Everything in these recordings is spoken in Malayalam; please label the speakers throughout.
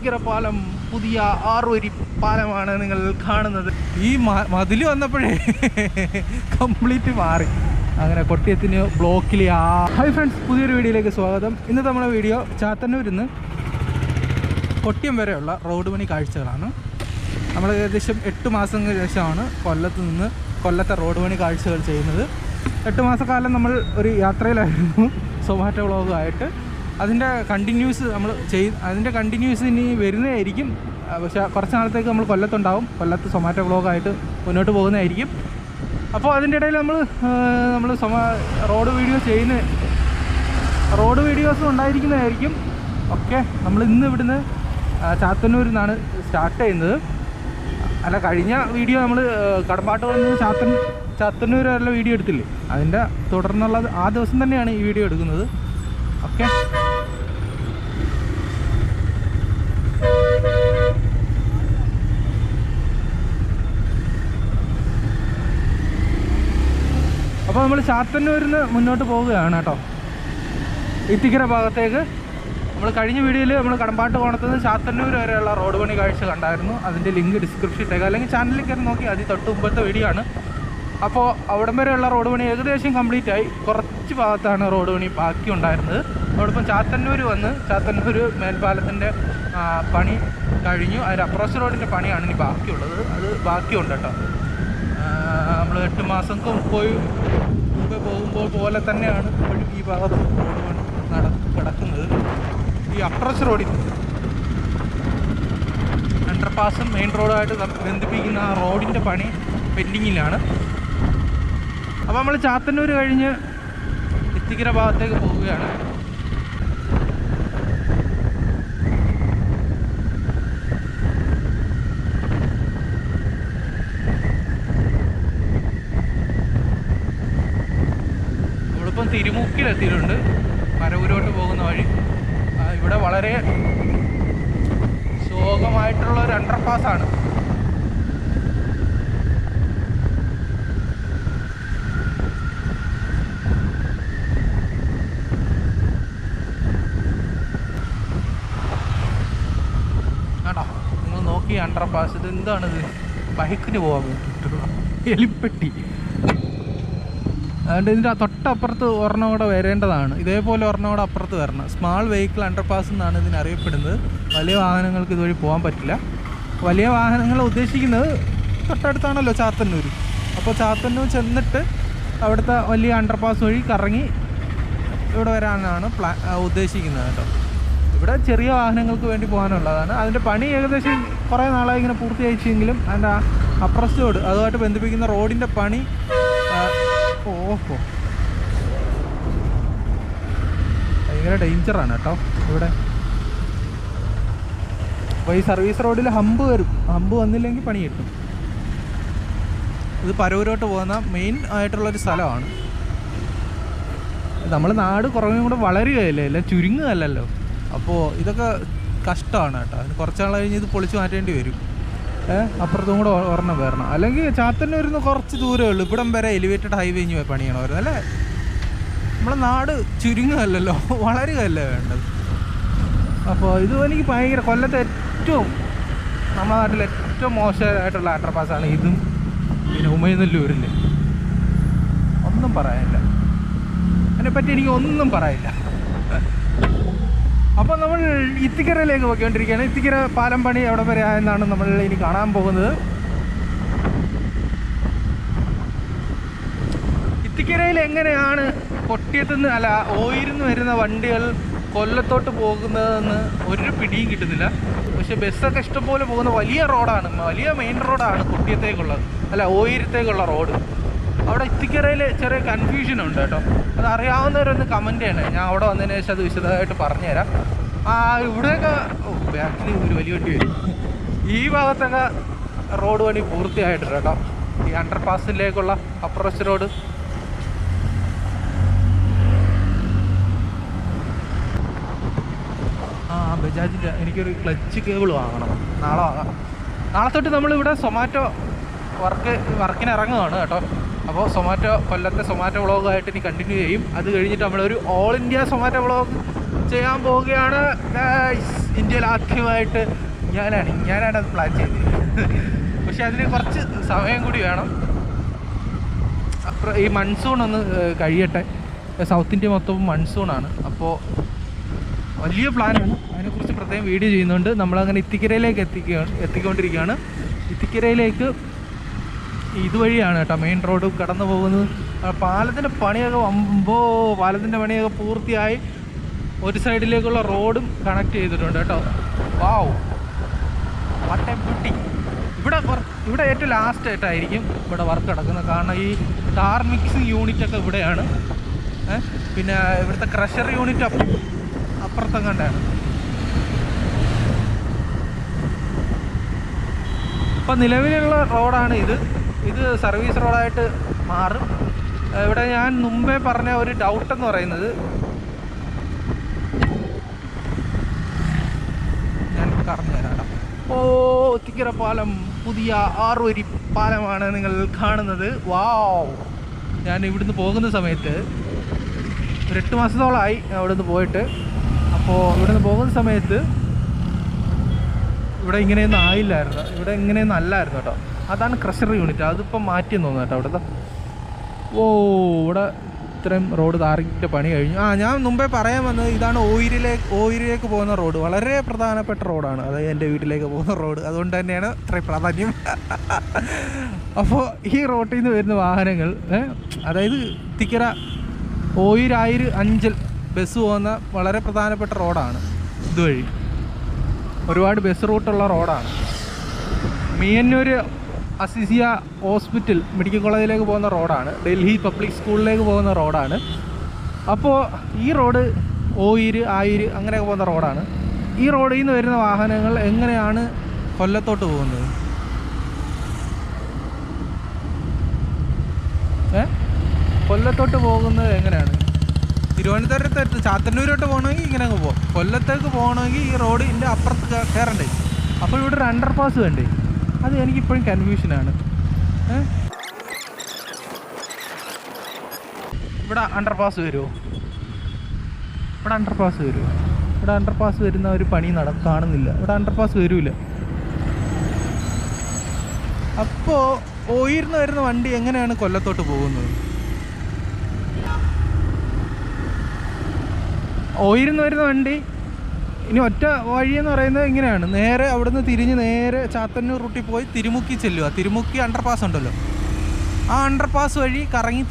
Speaker 1: ഇത്തിക്കര പാലം, പുതിയ 6 വരി പാലമാണ് നിങ്ങൾ കാണുന്നത്. ഈ മതിൽ വന്നപ്പോഴേ കംപ്ലീറ്റ് മാറി. അങ്ങനെ കൊട്ടിയത്തിന് ബ്ലോക്കിൽ. ഹായ് ഫ്രണ്ട്സ്, പുതിയൊരു വീഡിയോയിലേക്ക് സ്വാഗതം. ഇന്നത്തെ നമ്മുടെ വീഡിയോ ചാത്തന്നൂരിൽ നിന്ന് കൊട്ടിയം വരെയുള്ള റോഡ് പണി കാഴ്ചകളാണ്. നമ്മൾ ഏകദേശം 8 മാസങ്ങൾക്ക് ശേഷമാണ് കൊല്ലത്തെ റോഡ് പണി കാഴ്ചകൾ ചെയ്യുന്നത്. 8 മാസക്കാലം നമ്മൾ ഒരു യാത്രയിലായിരുന്നു സൊമാറ്റോ വ്ളോഗായിട്ട്. അതിൻ്റെ കണ്ടിന്യൂസ് ഇനി വരുന്നതായിരിക്കും. പക്ഷേ കുറച്ച് നാളത്തേക്ക് നമ്മൾ കൊല്ലത്തുണ്ടാവും. കൊല്ലത്ത് സൊമാറ്റോ വ്ളോഗായിട്ട് മുന്നോട്ട് പോകുന്നതായിരിക്കും. അപ്പോൾ അതിൻ്റെ ഇടയിൽ നമ്മൾ റോഡ് വീഡിയോസും ഉണ്ടായിരിക്കുന്നതായിരിക്കും. ഓക്കെ, നമ്മൾ ഇന്ന് ഇവിടുന്ന് ചാത്തന്നൂരിൽ നിന്നാണ് സ്റ്റാർട്ട് ചെയ്യുന്നത്. അല്ല, കഴിഞ്ഞ വീഡിയോ നമ്മൾ കടമ്പാട്ട് വന്ന് ചാത്തന്നൂർ വരെയുള്ള വീഡിയോ എടുത്തില്ലേ, അതിൻ്റെ തുടർന്നുള്ള ആ ദിവസം തന്നെയാണ് ഈ വീഡിയോ എടുക്കുന്നത്. ഓക്കെ, അപ്പോൾ നമ്മൾ ചാത്തന്നൂരിൽ നിന്ന് മുന്നോട്ട് പോവുകയാണ് കേട്ടോ, ഇത്തിക്കര ഭാഗത്തേക്ക്. നമ്മൾ കഴിഞ്ഞ വീഡിയോയിൽ നമ്മൾ കടമ്പാട്ട് കോണത്ത് നിന്ന് ചാത്തന്നൂർ വരെയുള്ള റോഡ് പണി കാഴ്ച കണ്ടായിരുന്നു. അതിൻ്റെ ലിങ്ക് ഡിസ്ക്രിപ്ഷൻ ഇട്ടേക്കാം, അല്ലെങ്കിൽ ചാനലിൽ കയറി നോക്കി അതിൽ തൊട്ട് മുമ്പത്തെ വീഡിയോ ആണ്. അപ്പോൾ അവിടം വരെയുള്ള റോഡ് പണി ഏകദേശം കംപ്ലീറ്റ് ആയി. കുറച്ച് ഭാഗത്താണ് റോഡ് പണി ബാക്കി ഉണ്ടായിരുന്നത്. അതോടൊപ്പം ചാത്തന്നൂർ മേൽപ്പാലത്തിൻ്റെ പണി കഴിഞ്ഞു. അതിൻ്റെ അപ്രോച്ച് റോഡിൻ്റെ പണിയാണ് ഇനി ബാക്കിയുള്ളത്. അത് ബാക്കിയുണ്ട് കേട്ടോ. നമ്മൾ 8 മാസങ്ങൾക്ക് മുമ്പ് പോകുമ്പോൾ പോലെ തന്നെയാണ് ഈ ഭാഗത്ത് റോഡ് പണി കിടക്കുന്നത്. ഈ അപ്രോച്ച് റോഡിൽ അണ്ടർപാസും മെയിൻ റോഡുമായിട്ട് ബന്ധിപ്പിക്കുന്ന ആ റോഡിൻ്റെ പണി പെൻഡിങ്ങിലാണ്. അപ്പോൾ നമ്മൾ ചാത്തന്നൂർ കഴിഞ്ഞ് ഇത്തിക്കര ഭാഗത്തേക്ക് പോവുകയാണ്. നമ്മളിപ്പം തിരുമുക്കിലെത്തിയിട്ടുണ്ട്, പരവൂരോട്ട് പോകുന്ന വഴി. ഇവിടെ വളരെ ശോകമായിട്ടുള്ള ഒരു അണ്ടർപാസാണ്. ആണോ, നിങ്ങൾ നോക്കി അണ്ടർപാസ്. ഇത് എന്താണിത്? ബൈക്കിന് പോകാൻ വേണ്ടിയിട്ടുള്ള എലിപ്പെട്ടി. അതുകൊണ്ട് ഇതിൻ്റെ തൊട്ടപ്പുറത്ത് ഒരെണ്ണം കൂടെ വരേണ്ടതാണ്. ഇതേപോലെ ഒരെണ്ണം കൂടെ അപ്പുറത്ത് വരണം. സ്മാൾ വെഹിക്കിൾ അണ്ടർപാസ് എന്നാണ് ഇതിനറിയപ്പെടുന്നത്. വലിയ വാഹനങ്ങൾക്ക് ഇതുവഴി പോകാൻ പറ്റില്ല. വലിയ വാഹനങ്ങൾ ഉദ്ദേശിക്കുന്നത് തൊട്ടടുത്താണല്ലോ ചാത്തന്നൂർ. അപ്പോൾ ചാത്തന്നൂർ ചെന്നിട്ട് അവിടുത്തെ വലിയ അണ്ടർപാസ് വഴി കറങ്ങി ഇവിടെ വരാനാണ് ഉദ്ദേശിക്കുന്നത് കേട്ടോ. ഇവിടെ ചെറിയ വാഹനങ്ങൾക്ക് വേണ്ടി പോകാനുള്ളതാണ്. അതിൻ്റെ പണി ഏകദേശം കുറേ നാളായി ഇങ്ങനെ പൂർത്തിയായിച്ചെങ്കിലും അതിൻ്റെ അപ്രോച്ച് റോഡ് അതുമായിട്ട് ബന്ധിപ്പിക്കുന്ന റോഡിൻ്റെ പണി ഭയങ്കര ഡേഞ്ചറാണ് കേട്ടോ ഇവിടെ. അപ്പോൾ ഈ സർവീസ് റോഡിൽ ഹമ്പ് വരും. ഹമ്പ് വന്നില്ലെങ്കിൽ പണി കിട്ടും. ഇത് പരവൂരോട്ട് പോകുന്ന മെയിൻ ആയിട്ടുള്ളൊരു സ്ഥലമാണ്. നമ്മൾ നാട് കുറേ കൂടെ വളരുകയല്ലേ, അല്ല ചുരുങ്ങുകയല്ലല്ലോ. അപ്പോൾ ഇതൊക്കെ കഷ്ടമാണ് കേട്ടോ. അതിന് കുറച്ച് നാൾ കഴിഞ്ഞ് ഇത് പൊളിച്ച് മാറ്റേണ്ടി വരും. അപ്പുറത്തും കൂടെ ഒരെണ്ണം വരണം. അല്ലെങ്കിൽ ചാത്തന്നൂരിൽ നിന്ന് കുറച്ച് ദൂരമേ ഉള്ളൂ. ഇവിടം വരെ എലിവേറ്റഡ് ഹൈവേ ഇനി പണിയണമായിരുന്നു അല്ലേ. നമ്മളെ നാട് ചുരുങ്ങുകയല്ലല്ലോ, വളരുകയല്ലേ വേണ്ടത്. അപ്പോൾ ഇത് എനിക്ക് ഭയങ്കര നമ്മുടെ നാട്ടിലെ ഏറ്റവും മോശമായിട്ടുള്ള അണ്ടർപാസ്സാണ് ഇതും. പിന്നെ ഉമയനല്ലൂരിൽ ഒന്നും പറയാനില്ല, അതിനെപ്പറ്റി എനിക്ക് ഒന്നും പറയില്ല. അപ്പോൾ നമ്മൾ ഇത്തിക്കരയിലേക്ക് പോയിക്കൊണ്ടിരിക്കുകയാണ്. ഇത്തിക്കര പാലം പണി എവിടെ വരെ ആയെന്നാണ് നമ്മൾ ഇനി കാണാൻ പോകുന്നത്. ഇത്തിക്കരയിൽ എങ്ങനെയാണ് കൊട്ടിയത്തുനിന്ന് ഓയിരുന്ന് വരുന്ന വണ്ടികൾ കൊല്ലത്തോട്ട് പോകുന്നതെന്ന് ഒരു പിടിയും കിട്ടുന്നില്ല. പക്ഷെ ബസ്സൊക്കെ ഇഷ്ടംപോലെ പോകുന്ന വലിയ റോഡാണ്, വലിയ മെയിൻ റോഡാണ് കൊട്ടിയത്തേക്കുള്ളത്, ഓയിരത്തേക്കുള്ള റോഡ്. അവിടെ ഇത്തിക്കരയിൽ ചെറിയ കൺഫ്യൂഷനുണ്ട് കേട്ടോ. അത് അറിയാവുന്നവരൊന്ന് കമൻറ്റ് ചെയ്യണേ. ഞാൻ അവിടെ വന്നതിന് ശേഷം അത് വിശദമായിട്ട് പറഞ്ഞുതരാം. ഇവിടെയൊക്കെ ബാക്കിൽ ഒരു വലിയ വണ്ടി വരും. ഈ ഭാഗത്തൊക്കെ റോഡ് പണി പൂർത്തിയായിട്ടുണ്ട് കേട്ടോ. ഈ അണ്ടർപാസിലേക്കുള്ള അപ്രോച്ച് റോഡ്. ബജാജിൻ്റെ എനിക്കൊരു ക്ലച്ച് കേബിൾ വാങ്ങണം. നാളെ വാങ്ങാം. നാളെ തൊട്ട് നമ്മളിവിടെ സൊമാറ്റോ വർക്കിന് ഇറങ്ങുകയാണ് കേട്ടോ. അപ്പോൾ കൊല്ലത്തെ സൊമാറ്റോ വ്ളോഗായിട്ട് ഇനി കണ്ടിന്യൂ ചെയ്യും. അത് കഴിഞ്ഞിട്ട് നമ്മളൊരു ഓൾ ഇന്ത്യ സൊമാറ്റോ വ്ളോഗ് ചെയ്യാൻ പോവുകയാണ്. ഇന്ത്യയിൽ ആദ്യമായിട്ട് ഞാനാണ് അത് പ്ലാൻ ചെയ്തത്. പക്ഷെ അതിന് കുറച്ച് സമയം കൂടി വേണം. ഈ മൺസൂൺ ഒന്ന് കഴിയട്ടെ. സൗത്ത് ഇന്ത്യ മൊത്തം മൺസൂണാണ്. അപ്പോൾ വലിയ പ്ലാനാണ്. അതിനെക്കുറിച്ച് പ്രത്യേകം വീഡിയോ ചെയ്യുന്നുണ്ട്. നമ്മളങ്ങനെ ഇത്തിക്കരയിലേക്ക് എത്തിക്കൊണ്ടിരിക്കുകയാണ്. ഇത്തിക്കരയിലേക്ക് ഇതുവഴിയാണ് കേട്ടോ മെയിൻ റോഡ് കടന്നു പോകുന്നത്. പാലത്തിൻ്റെ പണിയൊക്കെ പൂർത്തിയായി. ഒരു സൈഡിലേക്കുള്ള റോഡും കണക്ട് ചെയ്തിട്ടുണ്ട് കേട്ടോ. വാവ്, വാട്ട് എ ബ്യൂട്ടി. ഇവിടെ ഏറ്റവും ലാസ്റ്റ് ആയിട്ടായിരിക്കും ഇവിടെ വർക്ക് നടക്കുന്നത്. കാരണം ഈ ടാർ മിക്സിങ് യൂണിറ്റൊക്കെ ഇവിടെയാണ്. പിന്നെ ഇവിടുത്തെ ക്രഷർ യൂണിറ്റ് അപ്പുറത്തെങ്ങാണ്ടാണ്. ഇപ്പം നിലവിലുള്ള റോഡാണ് ഇത് സർവീസ് റോഡായിട്ട് മാറും. ഇവിടെ ഞാൻ മുമ്പേ പറഞ്ഞ ഒരു ഡൗട്ടെന്ന് പറയുന്നത്, ഞാൻ പറഞ്ഞു തരാം. ഇത്തിക്കര പാലം പുതിയ 6 വരി പാലമാണ് നിങ്ങൾ കാണുന്നത്. വാവ്. ഞാൻ ഇവിടുന്ന് പോകുന്ന സമയത്ത് ഒരു 8 മാസത്തോളമായി അവിടുന്ന് പോയിട്ട്. അപ്പോൾ ഇവിടുന്ന് പോകുന്ന സമയത്ത് ഇവിടെ ഇങ്ങനെയൊന്നും ആയില്ലായിരുന്നു. ഇവിടെ ഇങ്ങനെയൊന്നും അല്ലായിരുന്നു കേട്ടോ. അതാണ് ക്രഷർ യൂണിറ്റ്. അതിപ്പം മാറ്റിയെന്ന് തോന്നുന്നു കേട്ടോ അവിടുത്തെ. ഇവിടെ ഇത്രയും റോഡ് ടാറിങ്ങിൻ്റെ പണി കഴിഞ്ഞു. ഞാൻ മുമ്പേ പറയാൻ വന്നത് ഇതാണ് ഓയിരിലേക്ക് പോകുന്ന റോഡ്. വളരെ പ്രധാനപ്പെട്ട റോഡാണ്. അതായത് എൻ്റെ വീട്ടിലേക്ക് പോകുന്ന റോഡ്. അതുകൊണ്ട് തന്നെയാണ് ഇത്രയും പ്രാധാന്യം. അപ്പോൾ ഈ റോട്ടിൽ നിന്ന് വരുന്ന വാഹനങ്ങൾ, അതായത് തിക്കര ഓയിര് അഞ്ചൽ ബസ് പോകുന്ന വളരെ പ്രധാനപ്പെട്ട റോഡാണ്. ഇതുവഴി ഒരുപാട് ബസ് റൂട്ടുള്ള റോഡാണ്. മിയന്നൂർ അസിസിയ ഹോസ്പിറ്റൽ മെഡിക്കൽ കോളേജിലേക്ക് പോകുന്ന റോഡാണ്. ഡൽഹി പബ്ലിക് സ്കൂളിലേക്ക് പോകുന്ന റോഡാണ്. അപ്പോൾ ഈ റോഡ് ആയൂര് അങ്ങനെയൊക്കെ പോകുന്ന റോഡാണ്. ഈ റോഡിൽ നിന്ന് വരുന്ന വാഹനങ്ങൾ എങ്ങനെയാണ് കൊല്ലത്തോട്ട് പോകുന്നത്? കൊല്ലത്തോട്ട് പോകുന്നത് എങ്ങനെയാണ്? തിരുവനന്തപുരത്ത് ചാത്തന്നൂരോട്ട് പോകണമെങ്കിൽ ഇങ്ങനെ അങ്ങ് പോകാം. കൊല്ലത്തേക്ക് പോകണമെങ്കിൽ ഈ റോഡിൻ്റെ അപ്പുറത്ത് കയറണ്ടേ. അപ്പോൾ ഇവിടെ ഒരു അണ്ടർപാസ് വേണ്ടേ? അത് എനിക്കിപ്പോഴും കൺഫ്യൂഷനാണ്. ഇവിടെ അണ്ടർപാസ് വരുമോ? ഇവിടെ അണ്ടർപാസ് വരുന്ന ഒരു പണി കാണുന്നില്ല. ഇവിടെ അണ്ടർപാസ് വരില്ല. അപ്പോൾ ഓയിർന്ന് വരുന്ന വണ്ടി എങ്ങനെയാണ് കൊല്ലത്തോട്ട് പോകുന്നത്? ഓയിർന്ന് വരുന്ന വണ്ടി ഇനി ഒറ്റ വഴിയെന്ന് പറയുന്നത് ഇങ്ങനെയാണ്. നേരെ അവിടുന്ന് തിരിഞ്ഞ് നേരെ ചാത്തന്നൂർ റൂട്ടിൽ പോയി തിരുമുക്കി ചെല്ലുക. തിരുമുക്കി അണ്ടർപാസ് ഉണ്ടല്ലോ, ആ അണ്ടർപാസ് വഴി കറങ്ങി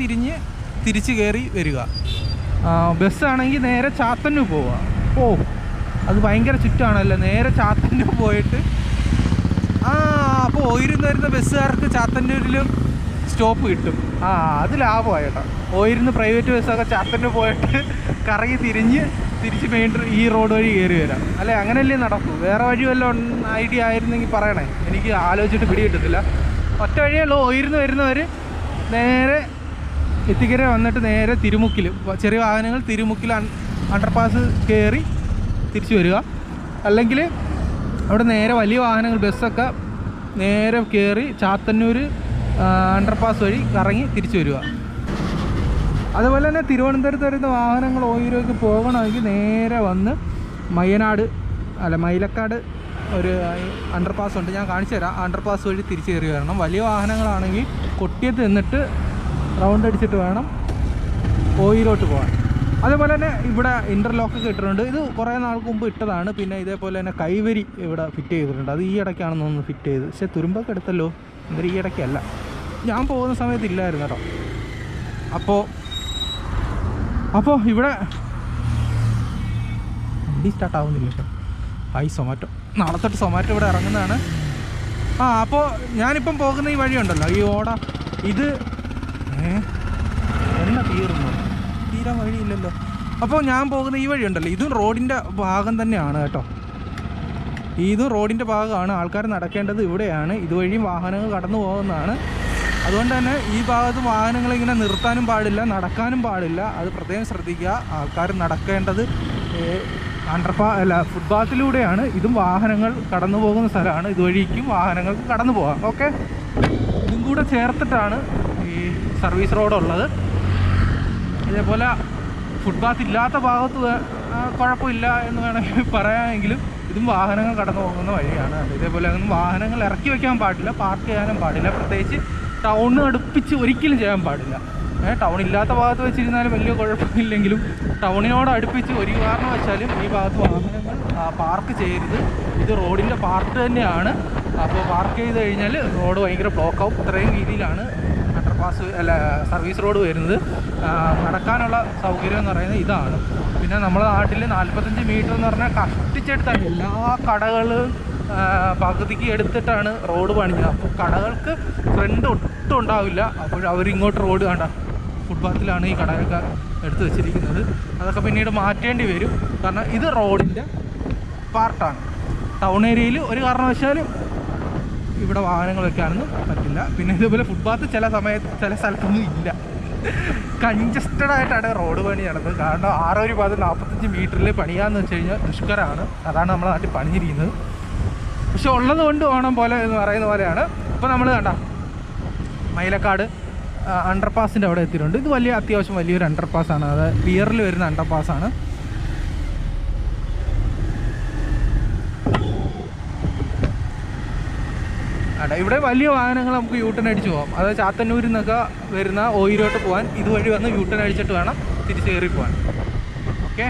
Speaker 1: തിരിച്ച് കയറി വരിക. ബസ്സാണെങ്കിൽ നേരെ ചാത്തന്നൂർ പോവുക. അത് ഭയങ്കര ചുറ്റാണല്ലോ. നേരെ ചാത്തന്നൂർ പോയിട്ട് അപ്പോൾ ഓയിർന്ന് വരുന്ന ബസ്സുകാർക്ക് ചാത്തന്നൂരിലും സ്റ്റോപ്പ് കിട്ടും. അത് ലാഭമായി കേട്ടോ. ഓയിർന്ന് പ്രൈവറ്റ് ബസ്സൊക്കെ ചാത്തന്നൂർ പോയിട്ട് കറങ്ങി തിരിച്ച് മെയിൻ ഈ റോഡ് വഴി കയറി വരാം. അല്ലേ, അങ്ങനെയല്ലേ നടക്കൂ. വേറെ വഴി വല്ലതും ഐഡിയ ആയിരുന്നെങ്കിൽ പറയണേ. എനിക്ക് ആലോചിച്ചിട്ട് പിടി കിട്ടത്തില്ല. ഒറ്റ വഴിയുള്ളൂ. ഓയിർന്ന് വരുന്നവർ നേരെ എത്തിക്കര വന്നിട്ട് നേരെ തിരുമുക്കിൽ, ചെറിയ വാഹനങ്ങൾ തിരുമുക്കിൽ അണ്ടർപാസ് കയറി തിരിച്ചു വരിക. അല്ലെങ്കിൽ അവിടെ നേരെ വലിയ വാഹനങ്ങൾ ബസ്സൊക്കെ നേരെ കയറി ചാത്തന്നൂർ അണ്ടർപാസ് വഴി കറങ്ങി തിരിച്ചു വരിക. അതുപോലെ തന്നെ തിരുവനന്തപുരത്ത് വരുന്ന വാഹനങ്ങൾ ഓയൂരേക്ക് പോകണമെങ്കിൽ നേരെ വന്ന് മൈലക്കാട് ഒരു അണ്ടർപാസ് ഉണ്ട്, ഞാൻ കാണിച്ചു തരാം. അണ്ടർപാസ് വഴി തിരിച്ച് കയറി വരണം. വലിയ വാഹനങ്ങളാണെങ്കിൽ കൊട്ടിയത്ത് നിന്നിട്ട് റൗണ്ട് അടിച്ചിട്ട് വേണം ഓയൂരോട്ട് പോകാൻ. അതേപോലെ തന്നെ ഇവിടെ ഇൻ്റർലോക്കൊക്കെ ഇട്ടിട്ടുണ്ട്. ഇത് കുറേ നാൾക്ക് മുമ്പ് ഇട്ടതാണ്. പിന്നെ ഇതേപോലെ തന്നെ കൈവരി ഇവിടെ ഫിറ്റ് ചെയ്തിട്ടുണ്ട്. അത് ഈ ഇടയ്ക്കാണെന്ന് തോന്നുന്നു ഫിറ്റ് ചെയ്ത്. പക്ഷേ തുരുമ്പൊക്കെ എടുത്തല്ലോ. എന്തൊരു ഈ ഇടയ്ക്കല്ല, ഞാൻ പോകുന്ന സമയത്ത് ഇല്ലായിരുന്നു കേട്ടോ. അപ്പോൾ ഇവിടെ വണ്ടി സ്റ്റാർട്ട് ആവുന്നില്ല കേട്ടോ. സൊമാറ്റോ, നാളെ തൊട്ട് സൊമാറ്റോ ഇവിടെ ഇറങ്ങുന്നതാണ്. അപ്പോൾ ഞാനിപ്പം പോകുന്ന ഈ വഴിയുണ്ടല്ലോ, ഈ ഇത് തീരാൻ വഴിയില്ലല്ലോ. അപ്പോൾ ഞാൻ പോകുന്ന ഈ വഴിയുണ്ടല്ലോ, ഇതും റോഡിൻ്റെ ഭാഗം തന്നെയാണ് കേട്ടോ. ഇതും റോഡിൻ്റെ ഭാഗമാണ്. ആൾക്കാർ നടക്കേണ്ടത് ഇവിടെയാണ്. ഇതുവഴിയും വാഹനങ്ങൾ കടന്നു പോകുന്നതാണ്. അതുകൊണ്ട് തന്നെ ഈ ഭാഗത്ത് വാഹനങ്ങളിങ്ങനെ നിർത്താനും പാടില്ല, നടക്കാനും പാടില്ല. അത് പ്രത്യേകം ശ്രദ്ധിക്കുക. ആൾക്കാർ നടക്കേണ്ടത് ഫുട്പാത്തിലൂടെയാണ്. ഇതും വാഹനങ്ങൾ കടന്നു പോകുന്ന സ്ഥലമാണ്. ഇതുവഴിക്കും വാഹനങ്ങൾക്ക് കടന്നു പോകാം. ഓക്കെ, ഇതും കൂടെ ചേർത്തിട്ടാണ് ഈ സർവീസ് റോഡുള്ളത്. ഇതേപോലെ ഫുട്പാത്ത് ഇല്ലാത്ത ഭാഗത്ത് കുഴപ്പമില്ല എന്ന് വേണമെങ്കിൽ പറയാമെങ്കിലും ഇതും വാഹനങ്ങൾ കടന്നു പോകുന്ന വഴിയാണ്. ഇതേപോലെ ഒന്നും വാഹനങ്ങൾ ഇറക്കി വയ്ക്കാൻ പാടില്ല, പാർക്ക് ചെയ്യാനും പാടില്ല. പ്രത്യേകിച്ച് ടൗണ് അടുപ്പിച്ച് ഒരിക്കലും ചെയ്യാൻ പാടില്ല. ടൗൺ ഇല്ലാത്ത ഭാഗത്ത് വെച്ചിരുന്നാലും വലിയ കുഴപ്പമില്ലെങ്കിലും ടൗണിനോട് അടുപ്പിച്ച് ഒരു കാരണവശാലും ഈ ഭാഗത്ത് വാഹനങ്ങൾ പാർക്ക് ചെയ്യരുത്. ഇത് റോഡിൻ്റെ പാർട്ട് തന്നെയാണ്. അപ്പോൾ പാർക്ക് ചെയ്ത് കഴിഞ്ഞാൽ റോഡ് ഭയങ്കര ബ്ലോക്കാവും. ഇത്രയും രീതിയിലാണ് അണ്ടർപാസ് സർവീസ് റോഡ് വരുന്നത്. നടക്കാനുള്ള സൗകര്യം എന്ന് പറയുന്നത് ഇതാണ്. പിന്നെ നമ്മുടെ നാട്ടിൽ 45 മീറ്റർ എന്ന് പറഞ്ഞാൽ കഷ്ടിച്ചെടുത്താണ് എല്ലാ കടകളും പകുതിക്ക് എടുത്തിട്ടാണ് റോഡ് പണിഞ്ഞത്. അപ്പോൾ കടകൾക്ക് ഫ്രണ്ട് ഒട്ടും ഉണ്ടാവില്ല. അപ്പോൾ അവരിങ്ങോട്ട് റോഡ് കണ്ട ഫുട്പാത്തിലാണ് ഈ കടയൊക്കെ എടുത്ത് വെച്ചിരിക്കുന്നത്. അതൊക്കെ പിന്നീട് മാറ്റേണ്ടി വരും. കാരണം ഇത് റോഡിൻ്റെ പാർട്ടാണ്. ടൗൺ ഏരിയയിൽ ഒരു കാരണവശാലും ഇവിടെ വാഹനങ്ങൾ വെക്കാനൊന്നും പറ്റില്ല. പിന്നെ ഇതുപോലെ ഫുട്പാത്ത് ചില സ്ഥലത്തൊന്നും ഇല്ല. കൺജസ്റ്റഡ് ആയിട്ടാണ് റോഡ് പണി നടന്നത്. കാരണം 45 മീറ്ററിൽ പണിയാന്ന് വെച്ച് കഴിഞ്ഞാൽ ദുഷ്കരമാണ്. അതാണ് നമ്മുടെ നാട്ടിൽ പണിഞ്ഞിരിക്കുന്നത്. പക്ഷെ ഉള്ളത് കൊണ്ട് ഓണം പോലെ എന്ന് പറയുന്ന പോലെയാണ്. ഇപ്പോൾ നമ്മൾ കണ്ട മൈലക്കാട് അണ്ടർപാസിൻ്റെ അവിടെ എത്തിയിട്ടുണ്ട്. ഇത് അത്യാവശ്യം വലിയൊരു അണ്ടർപാസ്സാണ്. അത് പിയറിൽ വരുന്ന അണ്ടർപാസ്സാണ്. ഇവിടെ വലിയ വാഹനങ്ങൾ നമുക്ക് യൂട്ടേൺ അടിച്ച് പോകാം. അത് ചാത്തന്നൂരിൽ നിന്നൊക്കെ വരുന്ന ഓയിലോട്ട് പോകാൻ ഇതുവഴി വന്ന് യൂട്ടേൺ അടിച്ചിട്ട് വേണം തിരിച്ച് കയറി പോകാൻ. ഓക്കെ,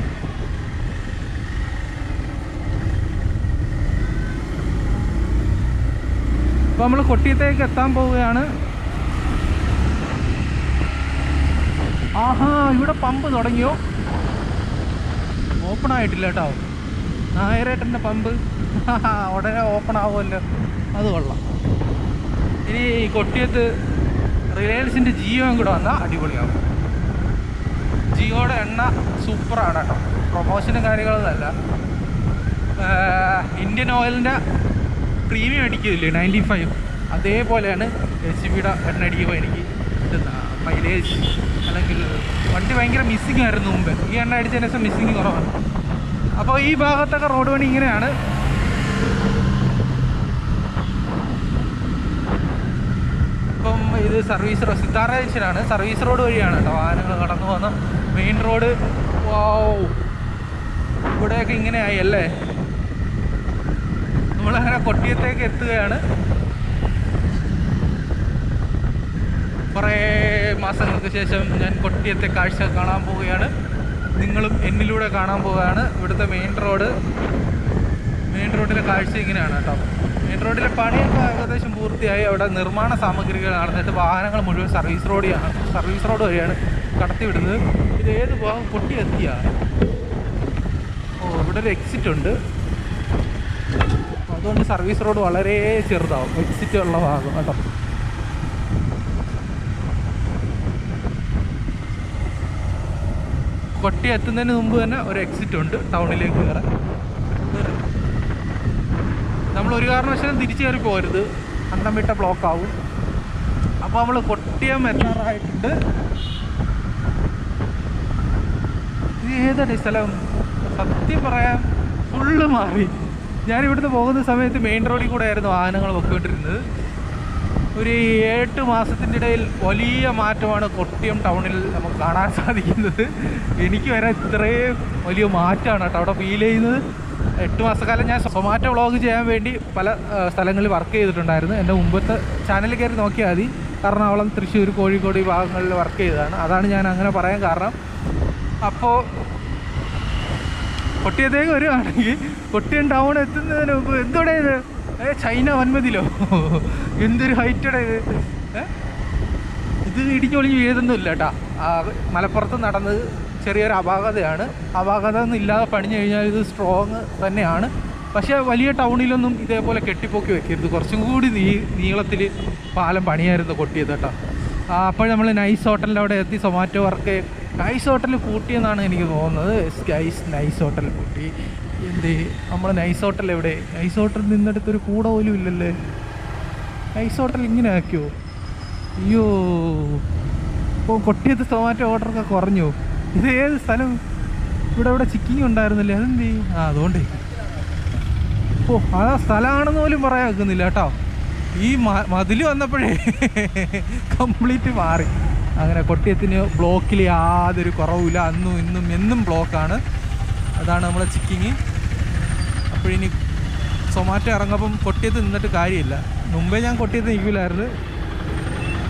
Speaker 1: അപ്പോൾ നമ്മൾ കൊട്ടിയത്തേക്ക് എത്താൻ പോവുകയാണ്. ആഹാ, ഇവിടെ പമ്പ് തുടങ്ങിയോ? ഓപ്പൺ ആയിട്ടില്ല കേട്ടോ. നായരേട്ടൻ്റെ പമ്പ് ഉടനെ ഓപ്പൺ ആവുമല്ലോ, അത് കൊള്ളാം. ഇനി കൊട്ടിയത്ത് റിലയൻസിൻ്റെ ജിയോയും കൂടെ വന്നാൽ അടിപൊളിയാവും. ജിയോയുടെ എണ്ണ സൂപ്പറാണ് കേട്ടോ. പ്രൊമോഷനും കാര്യങ്ങളൊന്നുമല്ല. ഇന്ത്യൻ ഓയിലിൻ്റെ പ്രീമിയം അടിക്കില്ലേ 95, അതേപോലെയാണ് HPയുടെ എണ്ണ അടിക്കുമ്പോൾ എനിക്ക് മൈലേജ്. അല്ലെങ്കിൽ വണ്ടി ഭയങ്കര മിസ്സിങ് ആയിരുന്നു മുമ്പ്. ഈ എണ്ണ അടിച്ചതിന് ശേഷം മിസ്സിങ് കുറവാണ്. അപ്പോൾ ഈ ഭാഗത്തൊക്കെ റോഡ് പണി ഇങ്ങനെയാണ്. ഇപ്പം ഇത് സിത്താര ജംഗ്ഷനാണ്. സർവീസ് റോഡ് വഴിയാണ് കേട്ടോ വാഹനങ്ങൾ കടന്നു പോകുന്ന മെയിൻ റോഡ്. ഇവിടെയൊക്കെ ഇങ്ങനെയായി അല്ലേ. നമ്മളങ്ങനെ കൊട്ടിയത്തേക്ക് എത്തുകയാണ്. കുറേ മാസങ്ങൾക്ക് ശേഷം ഞാൻ കൊട്ടിയത്തെ കാഴ്ച കാണാൻ പോവുകയാണ്. നിങ്ങളും എന്നിലൂടെ കാണാൻ പോവുകയാണ്. ഇവിടുത്തെ മെയിൻ റോഡിലെ കാഴ്ച ഇങ്ങനെയാണ് കേട്ടോ. മെയിൻ റോഡിലെ പണിയൊക്കെ ഏകദേശം പൂർത്തിയായി. അവിടെ നിർമ്മാണ സാമഗ്രികൾ നടന്നിട്ട് വാഹനങ്ങൾ മുഴുവൻ സർവീസ് റോഡ് വഴിയാണ് കടത്തിവിടുന്നത്. ഇത് ഏത് ഭാഗം കൊട്ടിയെത്തിയാണ്? ഇവിടെ ഒരു എക്സിറ്റ് ഉണ്ട്. അതുകൊണ്ട് സർവീസ് റോഡ് വളരെ ചെറുതാവും, എക്സിറ്റ് ഉള്ള ഭാഗം കേട്ടോ. കൊട്ടി എത്തുന്നതിന് മുമ്പ് തന്നെ ഒരു എക്സിറ്റ് ഉണ്ട് ടൗണിലേക്ക് കയറാൻ. നമ്മൾ ഒരു കാരണവശാലും തിരിച്ചു കയറി പോകരുത്, അന്നം വിട്ട ബ്ലോക്ക് ആവും. അപ്പോൾ നമ്മൾ കൊട്ടിയം എത്താറായിട്ടുണ്ട്. ഇത് ഏതാണ് സ്ഥലം? സത്യം പറയാം, ഫുള്ള് മാറി. ഞാനിവിടുന്ന് പോകുന്ന സമയത്ത് മെയിൻ റോഡിൽ കൂടെ ആയിരുന്നു വാഹനങ്ങൾ പൊയ്ക്കൊണ്ടിരുന്നത്. ഒരു 8 മാസത്തിൻ്റെ ഇടയിൽ വലിയ മാറ്റമാണ് കൊട്ടിയം ടൗണിൽ നമുക്ക് കാണാൻ സാധിക്കുന്നത്. എനിക്ക് വരെ ഇത്രയും വലിയ മാറ്റമാണ് കേട്ടോ അവിടെ ഫീൽ ചെയ്യുന്നത്. 8 മാസക്കാലം ഞാൻ സൊമാറ്റോ വ്ളോഗ് ചെയ്യാൻ വേണ്ടി പല സ്ഥലങ്ങളിൽ വർക്ക് ചെയ്തിട്ടുണ്ടായിരുന്നു. എൻ്റെ മുമ്പത്തെ ചാനലിൽ കയറി നോക്കിയാൽ മതി. എറണാകുളം, തൃശ്ശൂർ, കോഴിക്കോട് ഈ ഭാഗങ്ങളിൽ വർക്ക് ചെയ്തതാണ്. അതാണ് ഞാൻ അങ്ങനെ പറയാൻ കാരണം. അപ്പോൾ കൊട്ടിയത്തേക്ക് വരുവാണെങ്കിൽ കൊട്ടിയം ടൗൺ എത്തുന്നതിന് മുമ്പ് എന്തോടെ ഇത് ചൈന വൻമതിലോ, എന്തൊരു ഹൈറ്റടാ ഇത്. ഇത് ഇടിഞ്ഞൊളിഞ്ഞ് വീഴുന്നൊന്നുമില്ല കേട്ടോ. മലപ്പുറത്ത് നടന്നത് ചെറിയൊരു അപാകതയാണ്. അപാകത ഒന്നും ഇല്ലാതെ പണിഞ്ഞു കഴിഞ്ഞാൽ ഇത് സ്ട്രോങ് തന്നെയാണ്. പക്ഷേ വലിയ ടൗണിലൊന്നും ഇതേപോലെ കെട്ടിപ്പൊക്കി വെക്കരുത്. കുറച്ചും കൂടി നീളത്തിൽ പാലം പണിയായിരുന്നു കൊട്ടിയത് കേട്ടോ. അപ്പോൾ നമ്മൾ നൈസ് ഹോട്ടലിൻ്റെ അവിടെ എത്തി. സൊമാറ്റോ വർക്ക് നൈസ് ഹോട്ടൽ പൂട്ടിയെന്നാണ് എനിക്ക് തോന്നുന്നത്. നൈസ് ഹോട്ടൽ പൂട്ടി. നമ്മൾ നൈസ് ഹോട്ടൽ എവിടെ? നൈസ് ഹോട്ടൽ നിന്നെടുത്തൊരു കൂട പോലും ഇല്ലല്ലേ. നൈസ് ഹോട്ടൽ ഇങ്ങനെ ആക്കിയോ? അയ്യോ, ഇപ്പോൾ കൊട്ടിയത്ത് സൊമാറ്റോ ഓർഡറൊക്കെ കുറഞ്ഞു. ഇത് ഏത് സ്ഥലം? ഇവിടെ ചിക്കിങ് ഉണ്ടായിരുന്നില്ലേ, അതെന്ത് ചെയ്യും? അതുകൊണ്ടേ ആ സ്ഥലമാണെന്ന് പോലും പറയാൻ വെക്കുന്നില്ല കേട്ടോ. ഈ മതിൽ വന്നപ്പോഴേ കംപ്ലീറ്റ് മാറി. അങ്ങനെ കൊട്ടിയത്തിന് ബ്ലോക്കിൽ യാതൊരു കുറവില്ല. അന്നും ഇന്നും എന്നും ബ്ലോക്കാണ്. അതാണ് നമ്മളെ ചിക്കിങ്. അപ്പോഴിനി സൊമാറ്റോ ഇറങ്ങുമ്പം കൊട്ടിയത്ത് നിന്നിട്ട് കാര്യമില്ല. മുമ്പേ ഞാൻ കൊട്ടിയത്ത് നിൽക്കില്ലായിരുന്നു,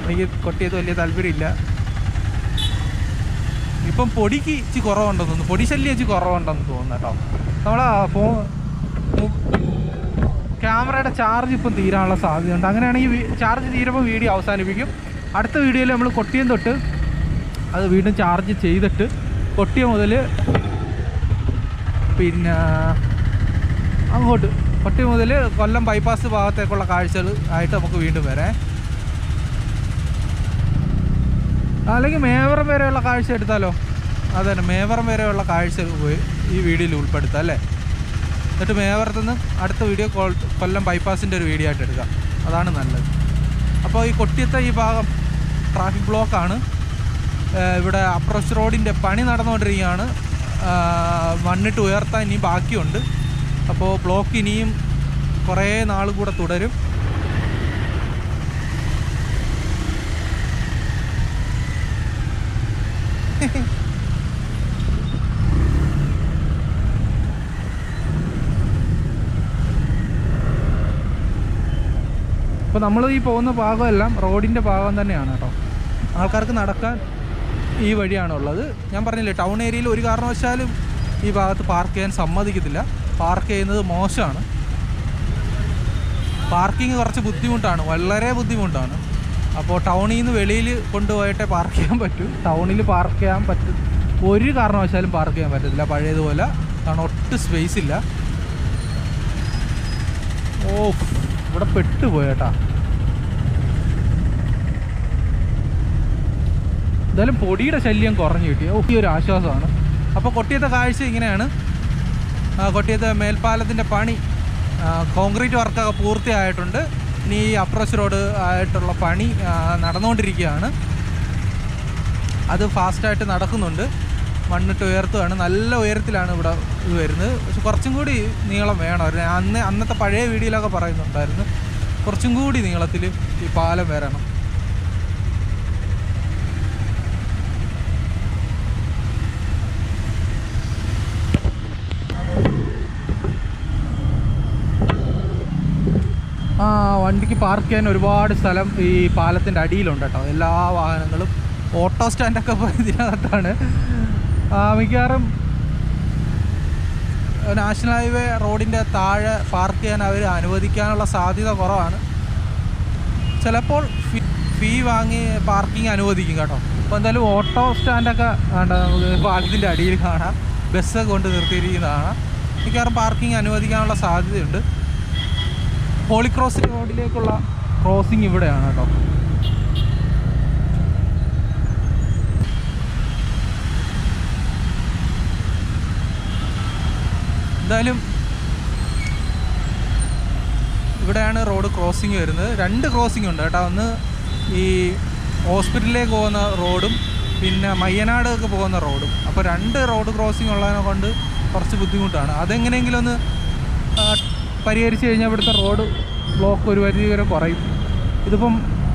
Speaker 1: എനിക്ക് കൊട്ടിയത്ത് വലിയ താല്പര്യമില്ല. ഇപ്പം പൊടിക്ക് ഇച്ചിരി കുറവുണ്ടെന്ന് തോന്നുന്നു, പൊടി ശല്യം ഇച്ചിരി കുറവുണ്ടെന്ന് തോന്നുന്നു കേട്ടോ. നമ്മളെ ക്യാമറയുടെ ചാർജ് ഇപ്പം തീരാനുള്ള സാധ്യതയുണ്ട്. അങ്ങനെയാണെങ്കിൽ ചാർജ് തീരുമ്പോൾ വീഡിയോ അവസാനിപ്പിക്കും. അടുത്ത വീഡിയോയിൽ നമ്മൾ കൊട്ടിയം തൊട്ട് അത് വീണ്ടും ചാർജ് ചെയ്തിട്ട് കൊട്ടിയം മുതൽ പിന്നെ അങ്ങോട്ട് കൊട്ടിയം മുതൽ കൊല്ലം ബൈപ്പാസ് ഭാഗത്തേക്കുള്ള കാഴ്ചകൾ ആയിട്ട് നമുക്ക് വീണ്ടും വരാം. അല്ലെങ്കിൽ മേവറം വരെയുള്ള കാഴ്ച എടുത്താലോ? അതന്നെ, മേവറം വരെയുള്ള കാഴ്ച പോയി ഈ വീഡിയോയിൽ ഉൾപ്പെടുത്താം അല്ലേ. എന്നിട്ട് മേവറത്തുനിന്ന് അടുത്ത വീഡിയോ കൊല്ലം ബൈപ്പാസിൻ്റെ ഒരു വീഡിയോ ആയിട്ട് എടുക്കാം, അതാണ് നല്ലത്. അപ്പോൾ ഈ കൊട്ടിയത്തെ ഈ ഭാഗം ട്രാഫിക് ബ്ലോക്കാണ്. ഇവിടെ അപ്രോച്ച് റോഡിൻ്റെ പണി നടന്നുകൊണ്ടിരിക്കുകയാണ്. മണ്ണിട്ട് ഉയർത്താൻ ഇനിയും ബാക്കിയുണ്ട്. അപ്പോൾ ബ്ലോക്ക് ഇനിയും കുറേ നാൾ കൂടെ തുടരും. അപ്പോൾ നമ്മൾ ഈ പോകുന്ന ഭാഗമെല്ലാം റോഡിൻ്റെ ഭാഗം തന്നെയാണ് കേട്ടോ. ആൾക്കാർക്ക് നടക്കാൻ ഈ വഴിയാണുള്ളത്. ഞാൻ പറഞ്ഞില്ലേ, ടൗൺ ഏരിയയിൽ ഒരു കാരണവശാലും ഈ ഭാഗത്ത് പാർക്ക് ചെയ്യാൻ സമ്മതിക്കത്തില്ല. പാർക്ക് ചെയ്യുന്നത് മോശമാണ്. പാർക്കിങ് കുറച്ച് ബുദ്ധിമുട്ടാണ്, വളരെ ബുദ്ധിമുട്ടാണ്. അപ്പോൾ ടൗണിൽ നിന്ന് വെളിയിൽ കൊണ്ടുപോയിട്ടേ പാർക്ക് ചെയ്യാൻ പറ്റൂ. ടൗണിൽ പാർക്ക് ചെയ്യാൻ പറ്റും, ഒരു കാരണവശാലും പാർക്ക് ചെയ്യാൻ പറ്റത്തില്ല പഴയതുപോലെ, കാരണം ഒട്ടും സ്പേസ് ഇല്ല. ഓ, ഇവിടെ പെട്ടുപോയേട്ടാ. എന്തായാലും പൊടിയുടെ ശല്യം കുറഞ്ഞു കിട്ടി. ഈ ഒരു ആശ്വാസമാണ്. അപ്പോൾ കൊട്ടിയത്തെ കാഴ്ച ഇങ്ങനെയാണ്. കൊട്ടിയത്തെ മേൽപ്പാലത്തിൻ്റെ പണി, കോൺക്രീറ്റ് വർക്കൊക്കെ പൂർത്തിയായിട്ടുണ്ട്. ഇനി ഈ അപ്രോച്ച് റോഡ് ആയിട്ടുള്ള പണി നടന്നുകൊണ്ടിരിക്കുകയാണ്. അത് ഫാസ്റ്റായിട്ട് നടക്കുന്നുണ്ട്. മണ്ണിട്ട് ഉയർത്തുകയാണ്. നല്ല ഉയരത്തിലാണ് ഇവിടെ ഇത് വരുന്നത്. പക്ഷെ കുറച്ചും കൂടി നീളം വേണം. അന്നത്തെ പഴയ വീഡിയോയിലൊക്കെ പറയുന്നുണ്ടായിരുന്നു കുറച്ചും കൂടി നീളത്തിൽ ഈ പാലം വരണം. വണ്ടിക്ക് പാർക്ക് ചെയ്യാൻ ഒരുപാട് സ്ഥലം ഈ പാലത്തിൻ്റെ അടിയിലുണ്ട് കേട്ടോ. എല്ലാ വാഹനങ്ങളും ഓട്ടോ സ്റ്റാൻഡൊക്കെ ഇതിനകത്താണ്. മിക്കവാറും നാഷണൽ ഹൈവേ റോഡിൻ്റെ താഴെ പാർക്ക് ചെയ്യാൻ അവർ അനുവദിക്കാനുള്ള സാധ്യത കുറവാണ്. ചിലപ്പോൾ ഫീ വാങ്ങി പാർക്കിംഗ് അനുവദിക്കും കേട്ടോ. അപ്പോൾ എന്തായാലും ഓട്ടോ സ്റ്റാൻഡൊക്കെ നമുക്ക് പാലത്തിൻ്റെ അടിയിൽ കാണാം. ബസ്സൊക്കെ കൊണ്ട് നിർത്തിയിരിക്കുന്നതാണ്. മിക്കവാറും പാർക്കിംഗ് അനുവദിക്കാനുള്ള സാധ്യതയുണ്ട്. ഹോളി ക്രോസ് റോഡിലേക്കുള്ള ക്രോസിങ് ഇവിടെയാണ് കേട്ടോ. എന്തായാലും ഇവിടെയാണ് റോഡ് ക്രോസിങ് വരുന്നത്. 2 ക്രോസിംഗ് ഉണ്ട് കേട്ടോ. ഒന്ന് ഈ ഹോസ്പിറ്റലിലേക്ക് പോകുന്ന റോഡും പിന്നെ മയ്യനാടൊക്കെ പോകുന്ന റോഡും. അപ്പോൾ 2 റോഡ് ക്രോസിംഗ് ഉള്ളതിനെ കൊണ്ട് കുറച്ച് ബുദ്ധിമുട്ടാണ്. അതെങ്ങനെയെങ്കിലും ഒന്ന് പരിഹരിച്ച് കഴിഞ്ഞാൽ ഇവിടുത്തെ റോഡ് ബ്ലോക്ക് ഒരു പരിധി വരെ കുറയും. ഇതിപ്പം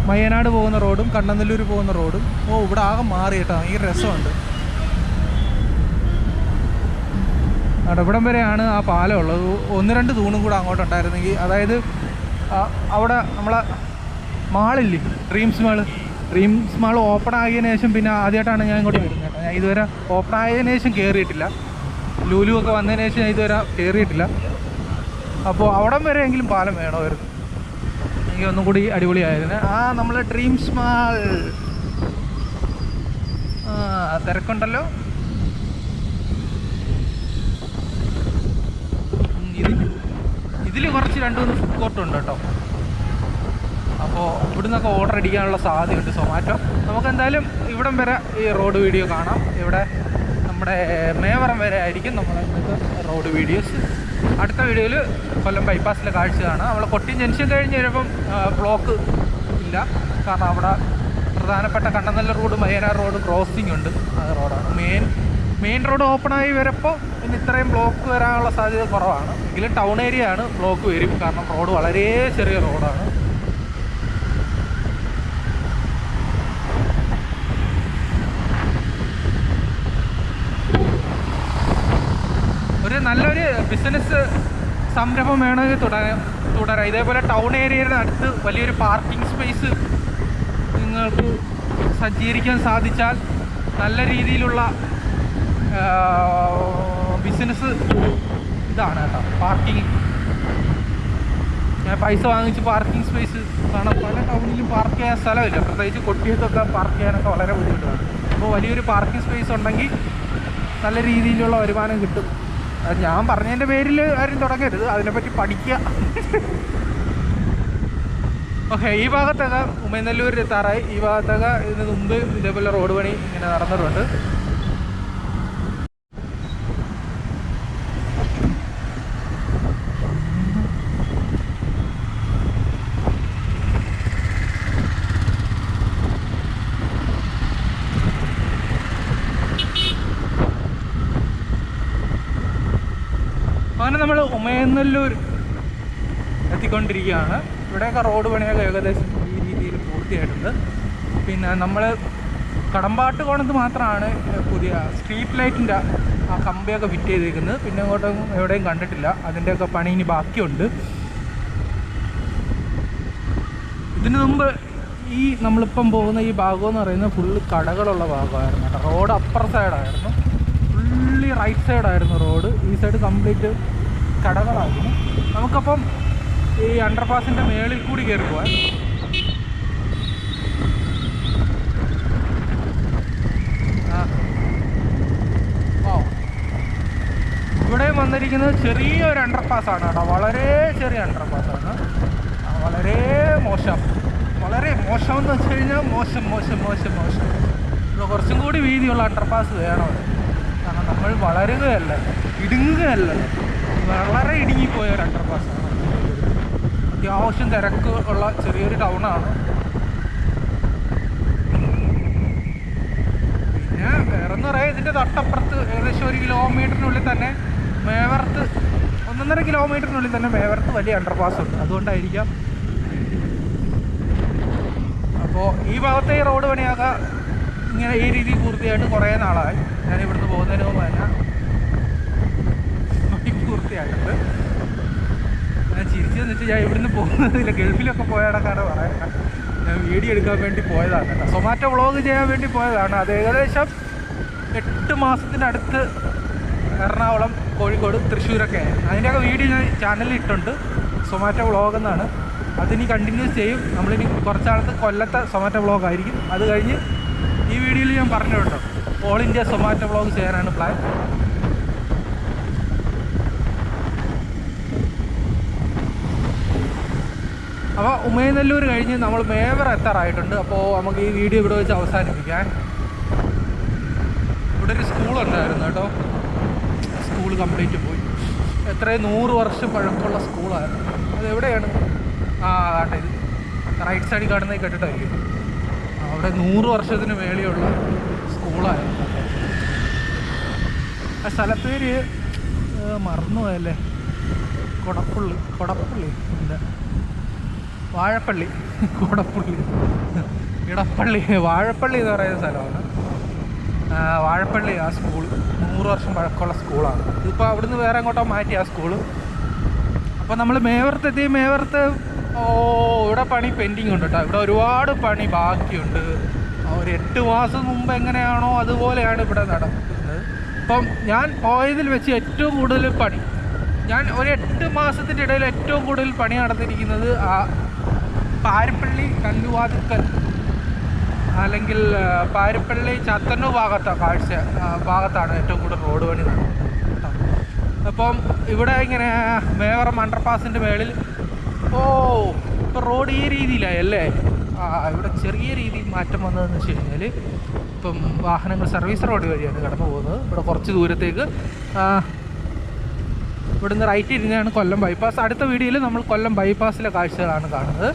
Speaker 1: മയ്യനാട് പോകുന്ന റോഡും കണ്ണനല്ലൂർ പോകുന്ന റോഡും ഇവിടെ ആകെ മാറി കേട്ടോ. ഭയങ്കര രസമുണ്ട്. ഇവിടം വരെയാണ് ആ പാലം ഉള്ളത്. 1-2 തൂണും കൂടെ അങ്ങോട്ടുണ്ടായിരുന്നെങ്കിൽ, അതായത് അവിടെ നമ്മളെ മാളില്ലേ, ഡ്രീംസ് മാൾ ഓപ്പൺ ആയതിനു ശേഷം പിന്നെ ആദ്യമായിട്ടാണ് ഞാൻ ഇങ്ങോട്ട് വരുന്നത് കേട്ടോ. ഞാൻ ഇതുവരെ ഓപ്പൺ ആയതിനു ശേഷം കയറിയിട്ടില്ല. ലുലു ഒക്കെ വന്നതിന് ശേഷം ഞാൻ ഇതുവരെ കയറിയിട്ടില്ല. അപ്പോൾ അവിടം വരെയെങ്കിലും പാലം വേണമായിരുന്നു, എനിക്ക് ഒന്നും കൂടി അടിപൊളിയായിരുന്നു. നമ്മൾ ഡ്രീംസ് മാൾ തിരക്കുണ്ടല്ലോ. ഇതിൽ കുറച്ച് 2-3 ഫുഡ് കോർട്ടുണ്ട് കേട്ടോ. അപ്പോൾ ഇവിടുന്നൊക്കെ ഓർഡർ അടിക്കാനുള്ള സാധ്യതയുണ്ട് സൊമാറ്റോ. നമുക്കെന്തായാലും ഇവിടം വരെ ഈ റോഡ് വീഡിയോ കാണാം. ഇവിടെ നമ്മുടെ മേവറം വരെ ആയിരിക്കും നമ്മൾ റോഡ് വീഡിയോസ്. അടുത്ത വീഡിയോയിൽ കൊല്ലം ബൈപ്പാസിലെ കാഴ്ച കാണാം. നമ്മൾ കൊട്ടിയം ജംഗ്ഷൻ കഴിഞ്ഞ് വരുമ്പം ബ്ലോക്ക് ഇല്ല, കാരണം അവിടെ പ്രധാനപ്പെട്ട കണ്ണനല്ലൂർ റോഡ് മയ്യനാർ റോഡ് ക്രോസിംഗ് ഉണ്ട്. അത് റോഡാണ് മെയിൻ റോഡ് ഓപ്പണായി വരുമ്പോൾ പിന്നെ ഇത്രയും ബ്ലോക്ക് വരാനുള്ള സാധ്യത കുറവാണ്. എങ്കിലും ടൗൺ ഏരിയ ആണ്, ബ്ലോക്ക് വരും. കാരണം റോഡ് വളരെ ചെറിയ റോഡാണ്. ഒരു നല്ലൊരു ബിസിനസ് സംരംഭം വേണമെങ്കിൽ തുടരാം. ഇതേപോലെ ടൗൺ ഏരിയയുടെ അടുത്ത് വലിയൊരു പാർക്കിംഗ് സ്പേസ് നിങ്ങൾക്ക് സജ്ജീകരിക്കാൻ സാധിച്ചാൽ നല്ല രീതിയിലുള്ള ബിസിനസ് ഇതാണ് കേട്ടോ. പാർക്കിംഗ് പൈസ വാങ്ങിച്ച് പാർക്കിംഗ് സ്പേസ് കാരണം പല ടൗണിലും പാർക്ക് ചെയ്യാൻ സ്ഥലമില്ല, പ്രത്യേകിച്ച് കൊട്ടിയത്തൊക്കെ പാർക്ക് ചെയ്യാനൊക്കെ വളരെ ബുദ്ധിമുട്ടാണ്. അപ്പോൾ വലിയൊരു പാർക്കിംഗ് സ്പേസ് ഉണ്ടെങ്കിൽ നല്ല രീതിയിലുള്ള വരുമാനം കിട്ടും. ഞാൻ പറഞ്ഞതിൻ്റെ പേരിൽ ആരും തുടങ്ങരുത്, അതിനെപ്പറ്റി പഠിക്കുക. ഓക്കെ, ഈ ഭാഗത്തൊക്കെ ഉമയനെല്ലൂർ എത്താറായി. ഈ ഭാഗത്തൊക്കെ ഇതിന് മുമ്പ് ഇതേപോലെ റോഡ് പണി ഇങ്ങനെ നടന്നിട്ടുണ്ട്. അങ്ങനെ നമ്മൾ ഉമയനെല്ലൂർ എത്തിക്കൊണ്ടിരിക്കുകയാണ്. ഇവിടെയൊക്കെ റോഡ് പണിയൊക്കെ ഏകദേശം ഈ രീതിയിൽ പൂർത്തിയായിട്ടുണ്ട്. പിന്നെ നമ്മൾ കടമ്പാട്ട് കോണത്ത് മാത്രമാണ് പുതിയ സ്ട്രീറ്റ് ലൈറ്റിൻ്റെ ആ കമ്പിയൊക്കെ ഫിറ്റ് ചെയ്തേക്കുന്നത്. പിന്നെ അങ്ങോട്ടും എവിടെയും കണ്ടിട്ടില്ല. അതിൻ്റെയൊക്കെ പണി ഇനി ബാക്കിയുണ്ട്. ഇതിനു മുമ്പ് ഈ നമ്മളിപ്പം പോകുന്ന ഈ ഭാഗം എന്ന് പറയുന്നത് ഫുള്ള് കടകളുള്ള ഭാഗമായിരുന്നു കേട്ടോ. റോഡ് അപ്പർ സൈഡായിരുന്നു, ഫുള്ളി റൈറ്റ് സൈഡായിരുന്നു റോഡ്. ഈ സൈഡ് കംപ്ലീറ്റ് കടകളായിരുന്നു. നമുക്കപ്പം ഈ അണ്ടർപാസിൻ്റെ മേളിൽ കൂടി കയറി പോകാൻ. ഇവിടെ വന്നിരിക്കുന്നത് ചെറിയൊരു അണ്ടർപാസാണ് കേട്ടോ. വളരെ ചെറിയ അണ്ടർപാസാണ്. വളരെ മോശം, വളരെ മോശം എന്ന് വെച്ച് കഴിഞ്ഞാൽ മോശം. ഇവിടെ കുറച്ചും കൂടി വീതിയുള്ള അണ്ടർപാസ് വേണം. കാരണം നമ്മൾ വളരുകയല്ല, ഇടുങ്ങുകയല്ല, വളരെ ഇടുങ്ങിപ്പോയ ഒരു അണ്ടർപാസാണ്. അത്യാവശ്യം തിരക്ക് ഉള്ള ചെറിയൊരു ടൗണാണ്. പിന്നെ വേറെന്ന് പറയാം, ഇതിൻ്റെ തൊട്ടപ്പുറത്ത് ഏകദേശം 1 കിലോമീറ്ററിനുള്ളിൽ തന്നെ മേവർത്ത്, 1.5 കിലോമീറ്ററിനുള്ളിൽ തന്നെ മേവർത്ത് വലിയ അണ്ടർപാസ് ഉണ്ട്. അതുകൊണ്ടായിരിക്കാം. അപ്പോൾ ഈ ഭാഗത്തെ ഈ റോഡ് പണിയാകെ ഇങ്ങനെ ഈ രീതിയിൽ പൂർത്തിയായിട്ട് കുറേ നാളായി. ഞാൻ ഇവിടുന്ന് പോകുന്നതിന് മുമ്പ് തന്നെ പൂർത്തിയായിട്ടുണ്ട്. ഞാൻ ചിരിച്ചു വെച്ച് ഞാൻ ഇവിടുന്ന് പോകുന്നതില്ല, ഗൾഫിലൊക്കെ പോയടക്കാണ് പറയാൻ. ഞാൻ വീഡിയോ എടുക്കാൻ വേണ്ടി പോയതാണ് കേട്ടോ. സൊമാറ്റോ വ്ളോഗ് ചെയ്യാൻ വേണ്ടി പോയതാണ്. അത് ഏകദേശം 8 മാസത്തിനടുത്ത് എറണാകുളം, കോഴിക്കോട്, തൃശ്ശൂരൊക്കെ ആയിരുന്നു. അതിൻ്റെയൊക്കെ വീഡിയോ ഞാൻ ചാനലിൽ ഇട്ടുണ്ട്. സൊമാറ്റോ വ്ളോഗ് എന്നാണ്. അതിനി കണ്ടിന്യൂസ് ചെയ്യും. നമ്മളിനി കുറച്ചാളത്ത് കൊല്ലത്തെ സൊമാറ്റോ വ്ളോഗ് ആയിരിക്കും. അത് കഴിഞ്ഞ് ഈ വീഡിയോയിൽ ഞാൻ പറഞ്ഞു കേട്ടോ, ഓൾ ഇന്ത്യ സൊമാറ്റോ വ്ളോഗ് ചെയ്യാനാണ് പ്ലാൻ. അപ്പോൾ ഉമയനെല്ലൂർ കഴിഞ്ഞ് നമ്മൾ മേവർ എത്താറായിട്ടുണ്ട്. അപ്പോൾ നമുക്ക് ഈ വീഡിയോ ഇവിടെ വെച്ച് അവസാനിപ്പിക്കാൻ. ഇവിടെ ഒരു സ്കൂളുണ്ടായിരുന്നു കേട്ടോ. സ്കൂൾ കംപ്ലീറ്റ് പോയി. എത്രയും 100 വർഷം പഴക്കമുള്ള സ്കൂളായിരുന്നു. അത് എവിടെയാണ്? ആട്ടെ, ഇത് റൈറ്റ് സൈഡിൽ കാണുന്നത് കേട്ടിട്ടായിരിക്കും. അവിടെ 100 വർഷത്തിന് മേലെയുള്ള സ്കൂളായിരുന്നു. ആ സ്ഥലപ്പേര് മറന്നുപോയല്ലേ. കൊടപ്പള്ളി എന്താ, വാഴപ്പള്ളി, ഇടപ്പള്ളി, വാഴപ്പള്ളി എന്ന് പറയുന്ന സ്ഥലമാണ്. വാഴപ്പള്ളി ആ സ്കൂൾ 100 വർഷം പഴക്കമുള്ള സ്കൂളാണ്. ഇതിപ്പോൾ അവിടുന്ന് വേറെ എങ്ങോട്ടോ മാറ്റി ആ സ്കൂള്. അപ്പോൾ നമ്മൾ മേവർത്ത് ഇവിടെ പണി പെൻഡിങ് ഉണ്ട് കേട്ടോ. ഇവിടെ ഒരുപാട് പണി ബാക്കിയുണ്ട്. ഒരു 8 മാസം മുമ്പ് എങ്ങനെയാണോ അതുപോലെയാണ് ഇവിടെ നടക്കുന്നത്. ഇപ്പം ഞാൻ പോയതിൽ വെച്ച് ഏറ്റവും കൂടുതൽ പണി, ഞാൻ ഒരു 8 മാസത്തിൻ്റെ ഇടയിൽ ഏറ്റവും കൂടുതൽ പണി നടന്നിരിക്കുന്നത് ആ പാരിപ്പള്ളി കല്ലുവാതുക്കൽ അല്ലെങ്കിൽ പാരിപ്പള്ളി ചാത്തന്നൂർ ഭാഗത്താണ് ഏറ്റവും കൂടുതൽ റോഡ് പണി നടക്കുന്നത്. അപ്പം ഇവിടെ ഇങ്ങനെ മേവറം അണ്ടർപാസിൻ്റെ മേളിൽ ഇപ്പോൾ റോഡ് ഈ രീതിയിലായി അല്ലേ. ഇവിടെ ചെറിയ രീതിയിൽ മാറ്റം വന്നതെന്ന് വെച്ച് കഴിഞ്ഞാൽ ഇപ്പം വാഹനങ്ങൾ സർവീസ് റോഡ് വഴിയാണ് കടന്നു പോകുന്നത്. ഇവിടെ കുറച്ച് ദൂരത്തേക്ക് ഇവിടുന്ന് റൈറ്റ് ഇരുന്നാണ് കൊല്ലം ബൈപ്പാസ്. അടുത്ത വീഡിയോയിൽ നമ്മൾ കൊല്ലം ബൈപ്പാസിലെ കാഴ്ചകളാണ് കാണുന്നത്.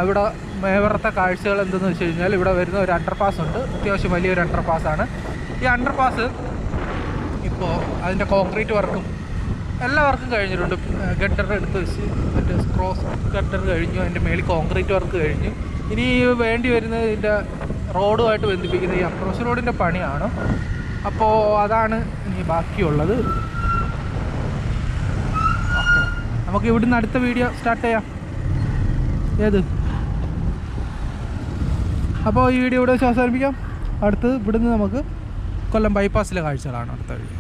Speaker 1: ഇവിടെ മേവറത്തെ കാഴ്ചകൾ എന്തെന്ന് വെച്ച് കഴിഞ്ഞാൽ ഇവിടെ വരുന്ന ഒരു അണ്ടർപാസ് ഉണ്ട്. അത്യാവശ്യം വലിയൊരു അണ്ടർപാസ്സാണ്. ഈ അണ്ടർപാസ് ഇപ്പോൾ അതിൻ്റെ കോൺക്രീറ്റ് വർക്കും എല്ലാ വർക്കും കഴിഞ്ഞിട്ടുണ്ട്. ഗട്ടർ എടുത്ത് വെച്ച് മറ്റേ ക്രോസ് ഗട്ടർ കഴിഞ്ഞു, അതിൻ്റെ മേളിൽ കോൺക്രീറ്റ് വർക്ക് കഴിഞ്ഞു. ഇനി വേണ്ടി വരുന്നത് ഇതിൻ്റെ റോഡുമായിട്ട് ബന്ധിപ്പിക്കുന്ന ഈ അപ്രോച്ച് റോഡിൻ്റെ പണിയാണ്. അപ്പോൾ അതാണ് ഇനി ബാക്കിയുള്ളത്. നമുക്ക് ഇവിടുന്ന് അടുത്ത വീഡിയോ സ്റ്റാർട്ട് ചെയ്യാം. ഏത്? അപ്പോൾ ഈ വീഡിയോ ഇവിടെ വെച്ച് അവസാനിപ്പിക്കാം. അടുത്ത് ഇവിടുന്ന് നമുക്ക് കൊല്ലം ബൈപ്പാസിലെ കാഴ്ചകളാണ് അടുത്ത വീഡിയോ.